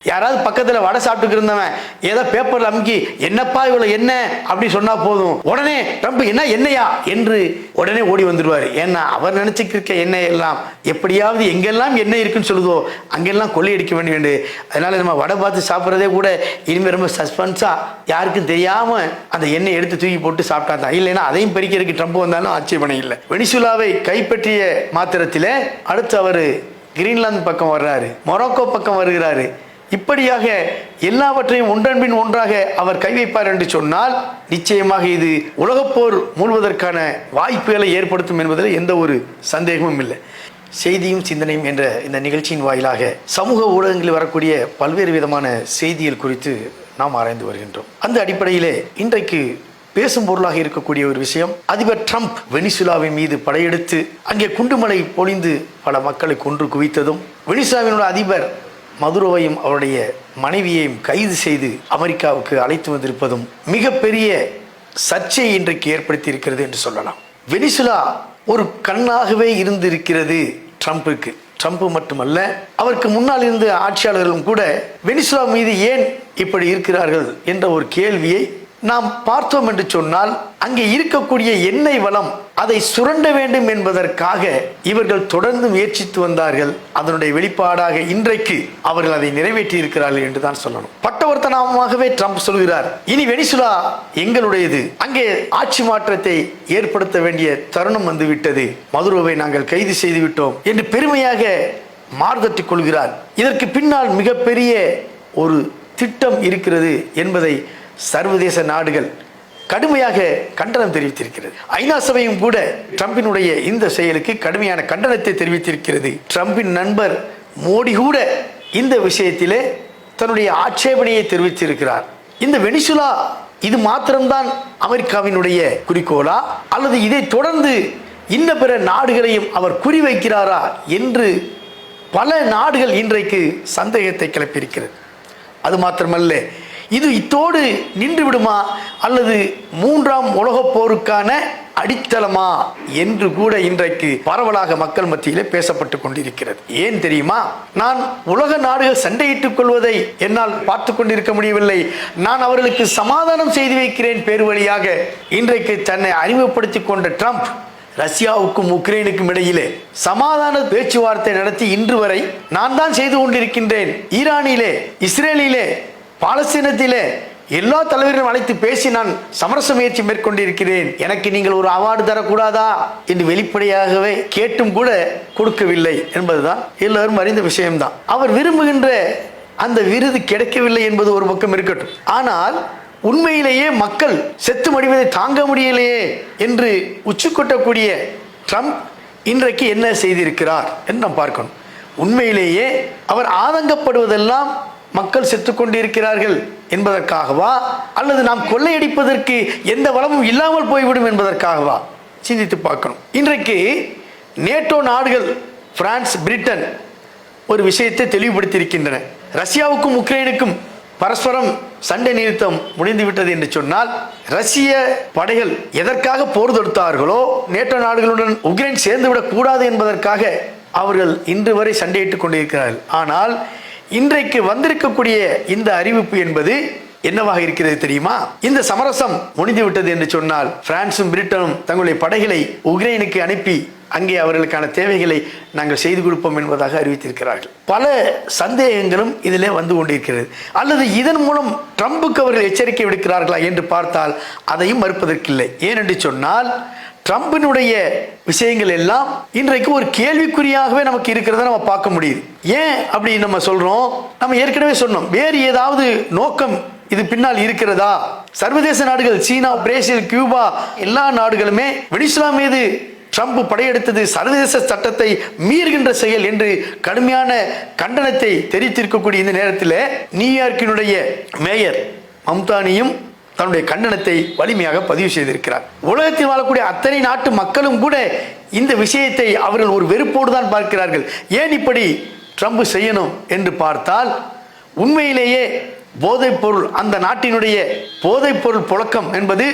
யாராவது பக்கத்தில் வடை சாப்பிட்டு இருந்தவன் ஏதோ பேப்பர்ல அமுக்கி என்னப்பா இவ்வளவு என்ன அப்படி சொன்னா போதும், உடனே ட்ரம்ப் என்ன எண்ணெயா என்று உடனே ஓடி வந்துடுவார். ஏன்னா அவர் நினைச்சுக்கிருக்க எண்ணெய் எல்லாம் எப்படியாவது எங்கெல்லாம் எண்ணெய் இருக்குன்னு சொல்லுதோ அங்கெல்லாம் கொள்ளையடிக்க வேண்டிய. அதனால நம்ம வடை பார்த்து சாப்பிட்றதே கூட இனிமேல் ரொம்ப சஸ்பென்ஸா யாருக்கும் தெரியாம அந்த எண்ணெய் எடுத்து தூக்கி போட்டு சாப்பிட்டா தான். இல்லைன்னா அதையும் பறிக்கிறதுக்கு ட்ரம்ப் வந்தாலும் ஆட்சேபனை இல்லை. வெனிசுலாவை கைப்பற்றிய மாத்திரத்தில் அடுத்து அவர் கிரீன்லாந்து பக்கம் வர்றாரு, மொரோக்கோ பக்கம் வருகிறாரு. இப்படியாக எல்லாவற்றையும் ஒன்றன்பின் ஒன்றாக அவர் கை வைப்பார் என்று சொன்னால் நிச்சயமாக இது உலகப்போர் மூழ்வதற்கான வாய்ப்புகளை ஏற்படுத்தும் என்பதில் எந்த ஒரு சந்தேகமும் இல்லை. செய்தியும் சிந்தனையும் என்ற இந்த நிகழ்ச்சியின் வாயிலாக சமூக ஊடகங்களில் வரக்கூடிய பல்வேறு விதமான செய்திகள் குறித்து நாம் ஆராய்ந்து வருகின்றோம். அந்த அடிப்படையிலே இன்றைக்கு பேசும் பொருளாக இருக்கக்கூடிய ஒரு விஷயம், அதிபர் ட்ரம்ப் வெனிசுலாவின் மீது படையெடுத்து அங்கே குண்டுமலை பொழிந்து பல மக்களை கொன்று குவித்ததும், வெனிசுலாவினுடைய அதிபர் மதுரோவையும் அவருடைய மனைவியையும் கைது செய்து அமெரிக்காவுக்கு அழைத்து வந்திருப்பதும் மிகப்பெரிய சர்ச்சையை இன்றைக்கு ஏற்படுத்தி இருக்கிறது என்று சொல்லலாம். வெனிசுலா ஒரு கண்ணாகவே இருந்திருக்கிறது ட்ரம்பிற்கு. ட்ரம்ப் மட்டுமல்ல, அவருக்கு முன்னால் இருந்த ஆட்சியாளர்களும் கூட வெனிசுலா மீது ஏன் இப்படி இருக்கிறார்கள் என்ற ஒரு கேள்வியை நாம் பார்த்தோம் என்று சொன்னால், அங்கே இருக்கக்கூடிய எண்ணெய் வளம் அதை சுரண்ட வேண்டும் என்பதற்காக இவர்கள் தொடர்ந்து முயற்சித்து வந்தார்கள். அதனுடைய வெளிப்பாடாக இன்றைக்கு அவர்கள் அதை நிறைவேற்றி இருக்கிறார்கள் என்றுதான் சொல்லணும். பட்டவர்த்தனமாகவே ட்ரம்ப் சொல்கிறார், இனி வெனிசுலா எங்களுடையது, அங்கே ஆட்சி மாற்றத்தை ஏற்படுத்த வேண்டிய தருணம் வந்துவிட்டது, மதுரோவை நாங்கள் கைது செய்து விட்டோம் என்று பெருமையாக மார்தட்டிக் கொள்கிறார். இதற்கு பின்னால் மிகப்பெரிய ஒரு திட்டம் இருக்கிறது என்பதை சர்வதேச நாடுகள் கடுமையாக கண்டனம் தெரிவித்திருக்கிறது. ஐநா சபையும் கூட ட்ரம்பினுடைய இந்த செயலுக்கு கடுமையான கண்டனத்தை தெரிவித்திருக்கிறது. ட்ரம்பின் நண்பர் மோடி கூட இந்த விஷயத்திலே தன்னுடைய ஆட்சேபனையை தெரிவித்திருக்கிறார். இந்த வெனிசுலா இது மாத்திரம்தான் அமெரிக்காவினுடைய குறிக்கோளா, அல்லது இதை தொடர்ந்து இன்ன பிற நாடுகளையும் அவர் குறிவைக்கிறாரா என்று பல நாடுகள் இன்றைக்கு சந்தேகத்தை கிளப்பியிருக்கிறது. அது மாத்திரமல்ல, இது இத்தோடு நின்று விடுமா அல்லது மூன்றாம் உலகப் போருக்கான அடித்தளமா என்று கூட இன்றைக்கு பரவலாக மக்கள் மத்தியிலே பேசப்பட்டு கொண்டிருக்கிறது. ஏன் தெரியுமா? நான் உலக நாடுகள் சண்டையிட்டுக் கொள்வதை என்னால் பார்த்து கொண்டிருக்க முடியவில்லை, நான் அவர்களுக்கு சமாதானம் செய்து வைக்கிறேன் பேரு வழியாக இன்றைக்கு தன்னை அறிமுகப்படுத்திக் கொண்ட ட்ரம்ப் ரஷ்யாவுக்கும் உக்ரைனுக்கும் இடையிலே சமாதான பேச்சுவார்த்தை நடத்தி இன்று வரை நான் தான் செய்து கொண்டிருக்கின்றேன், ஈரானிலே, இஸ்ரேலிலே, பாலஸ்தீனத்திலே எல்லா தலைவர்களும் அழைத்து பேசி நான் சமரச முயற்சி மேற்கொண்டிருக்கிறேன், எனக்கு நீங்கள் ஒரு அவார்டு தரக்கூடாதா என்று வெளிப்படையாகவே கேட்டும் கூட கொடுக்கவில்லை என்பதுதான் எல்லாரும் அறிந்த விஷயம்தான். அவர் விரும்புகின்ற அந்த விருது கிடைக்கவில்லை என்பது ஒரு பக்கம் இருக்கட்டும், ஆனால் உண்மையிலேயே மக்கள் செத்து மடிவதை தாங்க முடியலையே என்று உச்சி கொட்டக்கூடிய ட்ரம்ப் இன்றைக்கு என்ன செய்திருக்கிறார் என்று நாம் பார்க்கணும். உண்மையிலேயே அவர் ஆதங்கப்படுவதெல்லாம் மக்கள் செத்து கொண்டிருக்கிறார்கள் என்பதற்காகவா, அல்லது நாம் கொள்ளையடிப்பதற்கு எந்த வளமும் இல்லாமல் போய்விடும் என்பதற்காகவா சிந்தித்து பார்க்கணும். இன்றைக்கு நேட்டோ நாடுகள் பிரான்ஸ், பிரிட்டன் ஒரு விஷயத்தை தெளிவுபடுத்தியிருக்கின்றன. ரஷ்யாவுக்கும் உக்ரைனுக்கும் பரஸ்பரம் சண்டை நிறுத்தம் முடிந்துவிட்டது என்று சொன்னால், ரஷ்ய படைகள் எதற்காக போர் தொடுத்தார்களோ, நேட்டோ நாடுகளுடன் உக்ரைன் சேர்ந்துவிடக் கூடாது என்பதற்காக அவர்கள் இன்று வரை சண்டையிட்டுக் கொண்டிருக்கிறார்கள். ஆனால் இன்றைக்கு வந்திருக்கக்கூடிய இந்த அறிவிப்பு என்பது என்னவாக இருக்கிறது தெரியுமா? இந்த சமரசம் முடிந்துவிட்டது என்று சொன்னால் பிரான்சும் பிரிட்டனும் தங்களுடைய படைகளை உக்ரைனுக்கு அனுப்பி அங்கே அவர்களுக்கான தேவைகளை நாங்கள் செய்து கொடுப்போம் என்பதாக அறிவித்திருக்கிறார்கள். பல சந்தேகங்களும் இதிலே வந்து கொண்டிருக்கிறது. அல்லது இதன் மூலம் ட்ரம்புக்கு அவர்கள் எச்சரிக்கை விடுக்கிறார்களா என்று பார்த்தால் அதையும் மறுப்பதற்கில்லை. ஏனென்று சொன்னால் ட்ரம்பினுடைய விஷயங்கள் எல்லாம் இன்றைக்கு ஒரு கேள்விக்குறியாகவே நமக்கு இருக்கிறத நம்ம பார்க்க முடியுது. ஏன் அப்படி நம்ம சொல்றோம்? நம்ம ஏற்கனவே சொன்னோம், வேறு ஏதாவது நோக்கம் இது பின்னால் இருக்கிறதா? சர்வதேச நாடுகள், சீனா, பிரேசில், கியூபா எல்லா நாடுகளுமே வெனிசுலா மீது ட்ரம்ப் படையெடுத்தது சர்வதேச சட்டத்தை மீறுகின்ற செயல் என்று கடுமையான கண்டனத்தை தெரிவித்திருக்கக்கூடிய இந்த நேரத்தில் நியூயார்க்கினுடைய மேயர் மம்தானியும் தன்னுடைய கண்டனத்தை வலிமையாக பதிவு செய்திருக்கிறார். உலகத்தில் வாழக்கூடிய அத்தனை நாட்டு மக்களும் கூட இந்த விஷயத்தை அவர்கள் ஒரு வெறுப்போடு தான் பார்க்கிறார்கள். ஏன் இப்படி ட்ரம்ப் செய்யணும் என்று பார்த்தால், உண்மையிலேயே போதைப்பொருள், அந்த நாட்டினுடைய போதைப்பொருள் புழக்கம் என்பது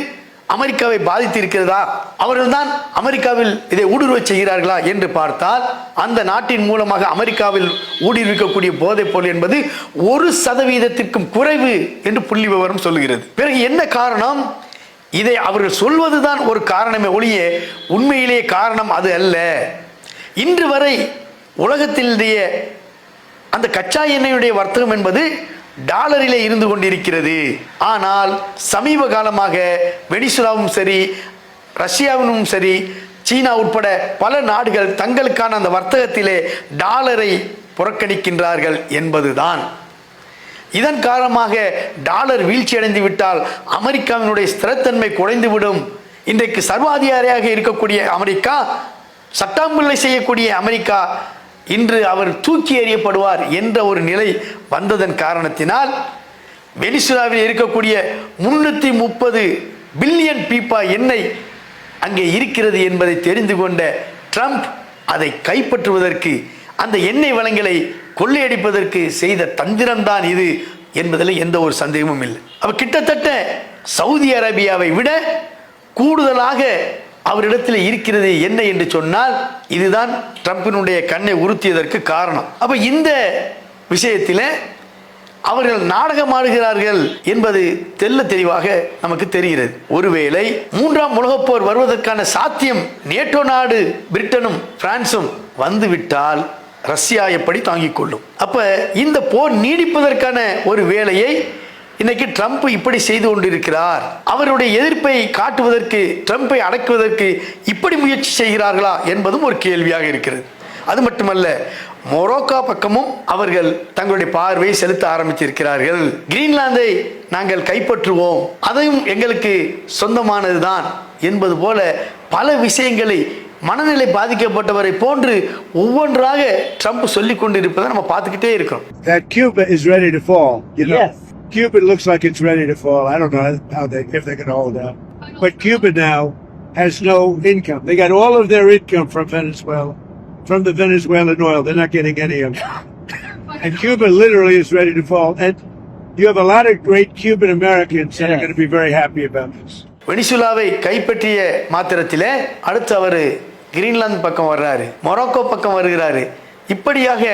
அமெரிக்காவை பாதித்து இருக்கிறதா, அவர்கள்தான் அமெரிக்காவில் இதை ஊடுருவச் செய்கிறார்களா என்று பார்த்தால் அந்த நாட்டின் மூலமாக அமெரிக்காவில் ஊடுருவிக்கக்கூடிய போதைப் பொருள் என்பது 1% குறைவு என்று புள்ளி விவரம் சொல்லுகிறது. பிறகு என்ன காரணம்? இதை அவர்கள் சொல்வதுதான் ஒரு காரணமே ஒழிய உண்மையிலேயே காரணம் அது அல்ல. இன்று வரை உலகத்திலேயே அந்த கச்சா எண்ணெயுடைய வர்த்தகம் என்பது டாலரிலே இருந்து கொண்டிருக்கிறது. ஆனால் சமீப காலமாக வெனிசுலாவும் சரி, ரஷ்யாவிலும் சரி, சீனா உட்பட பல நாடுகள் தங்களுக்கான அந்த வர்த்தகத்திலே டாலரை புறக்கணிக்கின்றார்கள் என்பதுதான். இதன் காரணமாக டாலர் வீழ்ச்சி அடைந்து விட்டால் அமெரிக்காவினுடைய ஸ்திரத்தன்மை குறைந்துவிடும். இன்றைக்கு சர்வாதிகாரியாக இருக்கக்கூடிய அமெரிக்கா, சட்டாம்பிள்ளை செய்யக்கூடிய அமெரிக்கா, இன்று அவர் தூக்கி எறியப்படுவார் என்ற ஒரு நிலை வந்ததன் காரணத்தினால் வெனிசுலாவில் இருக்கக்கூடிய 330 பில்லியன் பீப்பா எண்ணெய் அங்கே இருக்கிறது என்பதை தெரிந்து கொண்ட ட்ரம்ப் அதை கைப்பற்றுவதற்கு, அந்த எண்ணெய் வளங்களை கொள்ளையடிப்பதற்கு செய்த தந்திரம்தான் இது என்பதில் எந்த ஒரு சந்தேகமும் இல்லை. அவர் கிட்டத்தட்ட சவுதி அரேபியாவை விட கூடுதலாக அவரிடத்தில் இருக்கிறது என்ன என்று சொன்னால் இதுதான் ட்ரம்பினுடைய கண்ணை உறுத்தியதற்கு காரணம். அப்ப இந்த விஷயத்தில் அவர்கள் நாடகமாடுகிறார்கள் என்பது தெல்ல தெளிவாக நமக்கு தெரிகிறது. ஒருவேளை 3ஆம் உலகப் போர் வருவதற்கான சாத்தியம் நேட்டோ நாடு பிரிட்டனும் பிரான்சும் வந்துவிட்டால் ரஷ்யா எப்படி தாங்கிக் கொள்ளும்? அப்ப இந்த போர் நீடிப்பதற்கான ஒரு வேலையை இன்னைக்கு ட்ரம்ப் இப்படி செய்து கொண்டிருக்கிறார். அவருடைய எதிர்ப்பை காட்டுவதற்கு, ட்ரம்பை அடக்குவதற்கு இப்படி முயற்சி செய்கிறார்களா என்பதும் ஒரு கேள்வியாக இருக்கிறது. அது மட்டுமல்ல, மொரோக்கோ பக்கமும் அவர்கள் தங்களுடைய பார்வையை செலுத்த ஆரம்பித்திருக்கிறார்கள். கிரீன்லாந்தை நாங்கள் கைப்பற்றுவோம், அதையும் எங்களுக்கு சொந்தமானதுதான் என்பது போல பல விஷயங்களை மனநிலை பாதிக்கப்பட்டவரை போன்று ஒவ்வொன்றாக ட்ரம்ப் சொல்லிக் கொண்டிருப்பதை நம்ம பார்த்துக்கிட்டே இருக்கிறோம். That Cuba is ready to fall. You know? Yes. Cuba looks like it's ready to fall. I don't know if they can hold out. But Cuba now has no income. They got all of their income from Venezuela, from the Venezuelan oil. They're not getting any of it. And Cuba literally is ready to fall. And you have a lot of great Cuban Americans that are going to be very happy about this. வெனிசுலாவை கைப்பற்றிய மாத்திரத்திலே அடுத்து அவர் Greenland பக்கம் வர்றாரு, Morocco பக்கம் வருகிறாரு. இப்படியாக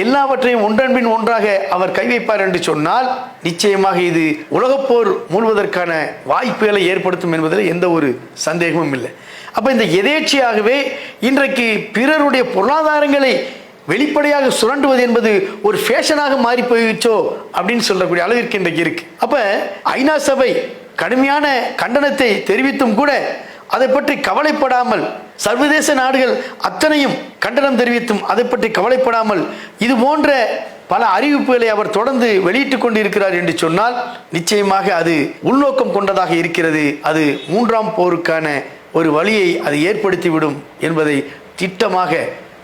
எல்லாவற்றையும் ஒன்றன் பின் ஒன்றாக அவர் கை வைப்பார் என்று சொன்னால் நிச்சயமாக இது உலகப்போர் மூழ்வதற்கான வாய்ப்புகளை ஏற்படுத்தும் என்பதில் எந்த ஒரு சந்தேகமும் இல்லை. அப்ப இந்த எதேச்சையாகவே இன்றைக்கு பிறருடைய பொருளாதாரங்களை வெளிப்படையாக சுரண்டுவது என்பது ஒரு ஃபேஷனாக மாறி போயிடுச்சோ அப்படின்னு சொல்லக்கூடிய அளவிற்கு இன்றைக்கு இருக்கு. அப்ப ஐநா சபை கடுமையான கண்டனத்தை தெரிவித்தும் கூட அதை பற்றி கவலைப்படாமல், சர்வதேச நாடுகள் அத்தனையும் கண்டனம் தெரிவித்தும் அதை பற்றி கவலைப்படாமல் இது போன்ற பல அறிவிப்புகளை அவர் தொடர்ந்து வெளியிட்டுக் கொண்டிருக்கிறார் என்று சொன்னால் நிச்சயமாக அது உள்நோக்கம் கொண்டதாக இருக்கிறது. அது 3ஆம் போருக்கான ஒரு வழியை அது ஏற்படுத்திவிடும் என்பதை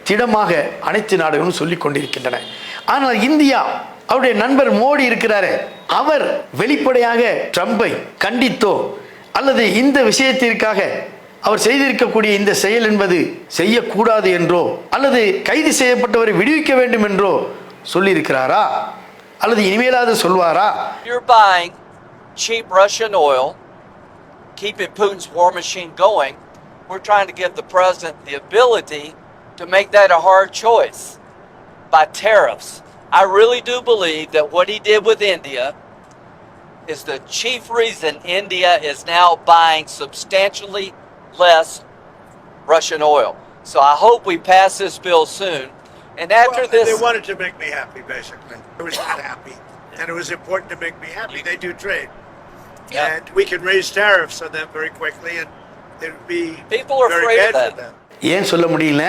திடமாக அனைத்து நாடுகளும் சொல்லிக் கொண்டிருக்கின்றன. ஆனால் இந்தியா, அவருடைய நண்பர் மோடி இருக்கிறாரே, அவர் வெளிப்படையாக ட்ரம்பை கண்டித்தோ அல்லது இந்த விஷயத்திற்காக அவர் செய்திருக்கக்கூடிய இந்த செயல் என்பது செய்யக்கூடாது என்றோ அல்லது கைது செய்யப்பட்டவரை விடுவிக்க வேண்டும் என்றோ சொல்லியிருக்கிறாரா அல்லது இனிமேலாவது சொல்வாரா? You're buying cheap Russian oil, keeping Putin's war machine going. We're trying to give the president the ability to make that a hard choice by tariffs. I really do believe that what he did with India is the chief reason India is now buying substantially less Russian oil. So I hope we pass this bill soon. And after this... They wanted to make me happy, basically. I was not happy. And it was important to make me happy. They do trade. Yeah. And we can raise tariffs on them very quickly and it would be People are very afraid bad of that. for them. ஏன் சொல்ல முடியல?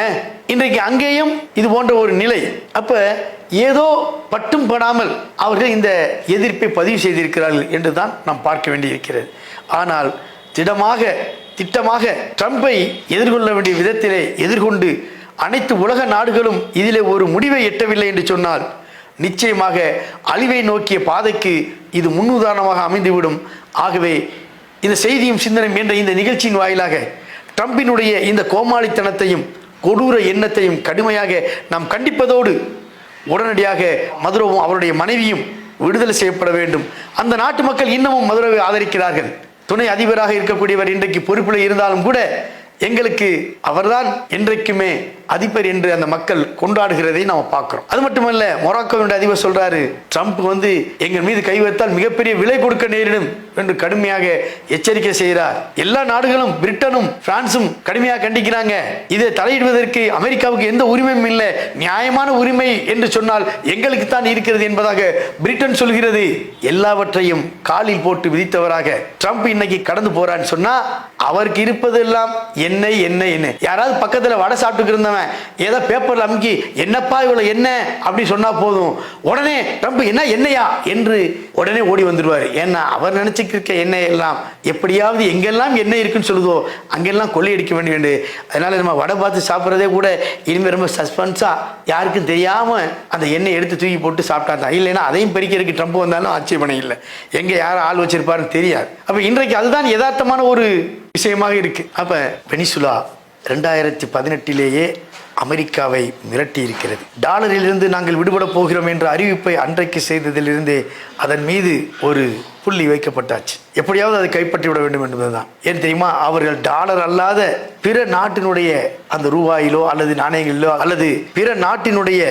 இன்றைக்கு அங்கேயும் இது போன்ற ஒரு நிலை. அப்ப ஏதோ பட்டும் படாமல் அவர்கள் இந்த எதிர்ப்பை பதிவு செய்திருக்கிறார்கள் என்றுதான் நாம் பார்க்க வேண்டியிருக்கிறது. ஆனால் திட்டமாக ட்ரம்பை எதிர்கொள்ள வேண்டிய விதத்திலே எதிர்கொண்டு அனைத்து உலக நாடுகளும் இதிலே ஒரு முடிவை எட்டவில்லை என்று சொன்னால் நிச்சயமாக அழிவை நோக்கிய பாதைக்கு இது முன்னுதாரணமாக அமைந்துவிடும். ஆகவே இந்த செய்தியும் சிந்தனையும் என்ற இந்த நிகழ்ச்சியின் வாயிலாக ட்ரம்பினுடைய இந்த கோமாளித்தனத்தையும் கொடூர எண்ணத்தையும் கடுமையாக நாம் கண்டிப்பதோடு உடனடியாக மதுரோவும் அவருடைய மனைவியும் விடுதலை செய்யப்பட வேண்டும். அந்த நாட்டு மக்கள் இன்னமும் மதுரோவை ஆதரிக்கிறார்கள். துணை அதிபராக இருக்கக்கூடியவர் இன்றைக்கு பொறுப்பில் இருந்தாலும் கூட எங்களுக்கு அவர்தான் என்றைக்குமே அதிபர் என்று அந்த மக்கள் கொண்டாடுகிறதை நாம பார்க்கிறோம். அது மட்டுமல்ல, மொராக்கோவின் அதிபர் சொல்றாரு, ட்ரம்ப் எங்கள் மீது கை வைத்தால் மிகப்பெரிய விலை கொடுக்க நேரிடும் என்று கடுமையாக எச்சரிக்கை செய்கிறார். எல்லா நாடுகளும், பிரிட்டனும் பிரான்சும் கடுமையாக கண்டிக்கிறாங்க. இதை தலையிடுவதற்கு அமெரிக்காவுக்கு எந்த உரிமையும் இல்லை, நியாயமான உரிமை என்று சொன்னால் எங்களுக்கு தான் இருக்கிறது என்பதாக பிரிட்டன் சொல்கிறது. எல்லாவற்றையும் காலில் போட்டு விதித்தவராக ட்ரம்ப் இன்னைக்கு கடந்து போறான்னு சொன்னா அவருக்கு இருப்பதெல்லாம் எண்ணெய் எண்ணெய் எண்ணெய். யாராவது பக்கத்துல வடை சாப்பிட்டு இருந்தவன் ஏதோ பேப்பர்ல அமுக்கி என்னப்பா இவ்வளவு என்ன அப்படி சொன்னா போதும், உடனே ட்ரம்ப் என்ன எண்ணெயா என்று உடனே ஓடி வந்துடுவார். ஏன்னா அவர் நினைச்சுக்கிற எண்ணெய் எல்லாம் எப்படியாவது எங்கெல்லாம் எண்ணெய் இருக்குன்னு சொல்லுதோ அங்கெல்லாம் கொள்ளையடிக்க வேண்டிய. அதனால நம்ம வடை பார்த்து சாப்பிட்றதே கூட இனிமேல் ரொம்ப சஸ்பென்ஸா, யாருக்கும் தெரியாம அந்த எண்ணெய் எடுத்து தூக்கி போட்டு சாப்பிட்டா தான். இல்லைன்னா அதையும் பறிக்கிறதுக்கு ட்ரம்ப் வந்தாலும் ஆட்சேபனை இல்லை, எங்க யாரும் ஆள் வச்சிருப்பாருன்னு தெரியாது. அப்ப இன்றைக்கு அதுதான் யதார்த்தமான ஒரு விஷயமாக இருக்கு. அப்ப வெனிசுலா 2018 அமெரிக்காவை மிரட்டி இருக்கிறது. டாலரிலிருந்து நாங்கள் விடுபட போகிறோம் என்ற அறிவிப்பை அன்றைக்கு செய்ததிலிருந்தே அதன் மீது ஒரு புள்ளி வைக்கப்பட்டாச்சு. எப்படியாவது அதை கைப்பற்றி விட வேண்டும் என்பதுதான். ஏன் தெரியுமா, அவர்கள் டாலர் அல்லாத பிற நாட்டினுடைய அந்த ரூபாயிலோ அல்லது நாணயங்களிலோ அல்லது பிற நாட்டினுடைய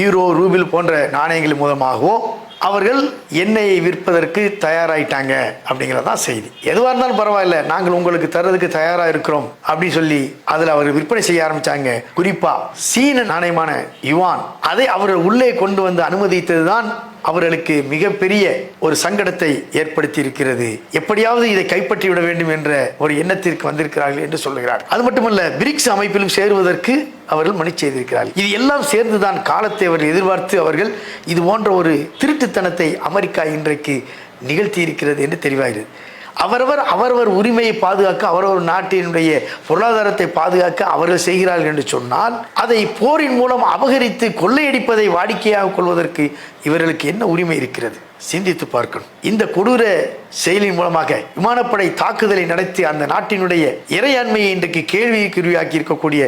யூரோ, ரூபில் போன்ற நாணயங்கள் மூலமாகவோ அவர்கள் எண்ணெயை விற்பதற்கு தயாராயிட்டாங்க அப்படிங்கிறதான் செய்தி. எதுவாக இருந்தாலும் பரவாயில்ல, நாங்கள் உங்களுக்கு தர்றதுக்கு தயாராக இருக்கிறோம் அப்படின்னு சொல்லி அதில் அவர் விற்பனை செய்ய ஆரம்பிச்சாங்க. குறிப்பா சீன நாணயமான யுவான், அதை அவர்கள் உள்ளே கொண்டு வந்து அனுமதித்ததுதான் அவர்களுக்கு மிகப்பெரிய ஒரு சங்கடத்தை ஏற்படுத்தி இருக்கிறது. எப்படியாவது இதை கைப்பற்றி விட வேண்டும் என்ற ஒரு எண்ணத்திற்கு வந்திருக்கிறார்கள் என்று சொல்லுகிறார். அது மட்டுமல்ல, பிரிக்ஸ் அமைப்பிலும் சேருவதற்கு அவர்கள் மணி செய்திருக்கிறார்கள். இது எல்லாம் சேர்ந்துதான் காலத்தை அவர்கள் எதிர்பார்த்து அவர்கள் இது போன்ற ஒரு திருட்டுத்தனத்தை அமெரிக்கா இன்றைக்கு நிகழ்த்தி இருக்கிறது என்று தெரிவாகிறது. அவரவர் உரிமையை பாதுகாக்க, அவரவர் நாட்டினுடைய பொருளாதாரத்தை பாதுகாக்க அவர்கள் செய்கிறார்கள் என்று சொன்னால் அதை போரின் மூலம் அபகரித்து கொள்ளையடிப்பதை வாடிக்கையாக கொள்வதற்கு இவர்களுக்கு என்ன உரிமை இருக்கிறது? சிந்தித்து பார்க்கணும். இந்த கொடூர செயலின் மூலமாக விமானப்படை தாக்குதலை நடத்தி அந்த நாட்டினுடைய இறையாண்மையை இன்றைக்கு கேள்விக்குறியாக்கி இருக்கக்கூடிய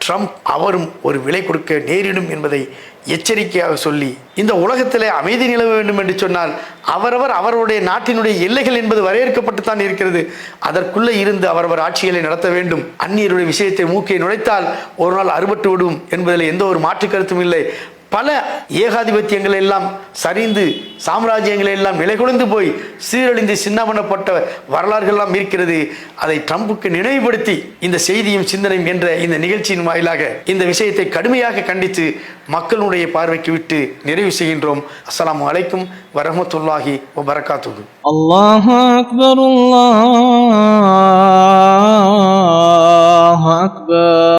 ட்ரம்ப் அவரும் ஒரு விலை கொடுக்க நேரிடும் என்பதை எச்சரிக்கையாக சொல்லி, இந்த உலகத்திலே அமைதி நிலவ வேண்டும் என்று சொன்னால் அவருடைய நாட்டினுடைய எல்லைகள் என்பது வரையறுக்கப்பட்டு தான் இருக்கிறது. அதற்குள்ளே இருந்து அவரவர் ஆட்சிகளை நடத்த வேண்டும். அந்நியருடைய விஷயத்தை மூக்கை நுழைத்தால் ஒரு நாள் அறுபட்டு விடும் என்பதில் எந்த ஒரு மாற்று கருத்தும் இல்லை. பல ஏகாதிபத்தியங்கள் எல்லாம் சரிந்து, சாம்ராஜ்யங்கள் எல்லாம் நிலைகுலைந்து போய் சீரழிந்து சின்னமனப்பட்ட வரலாறுகள் எல்லாம் இருக்கிறது. அதை ட்ரம்புக்கு நினைவுபடுத்தி இந்த செய்தியும் சிந்தனையும் என்ற இந்த நிகழ்ச்சியின் வாயிலாக இந்த விஷயத்தை கடுமையாக கண்டித்து மக்களுடைய பார்வைக்கு விட்டு நிறைவு செய்கின்றோம். அஸ்ஸலாமு அலைக்கும் வரஹ்மத்துல்லாஹி வபரகாத்துஹு. அல்லாஹு அக்பர், அல்லாஹு அக்பர்.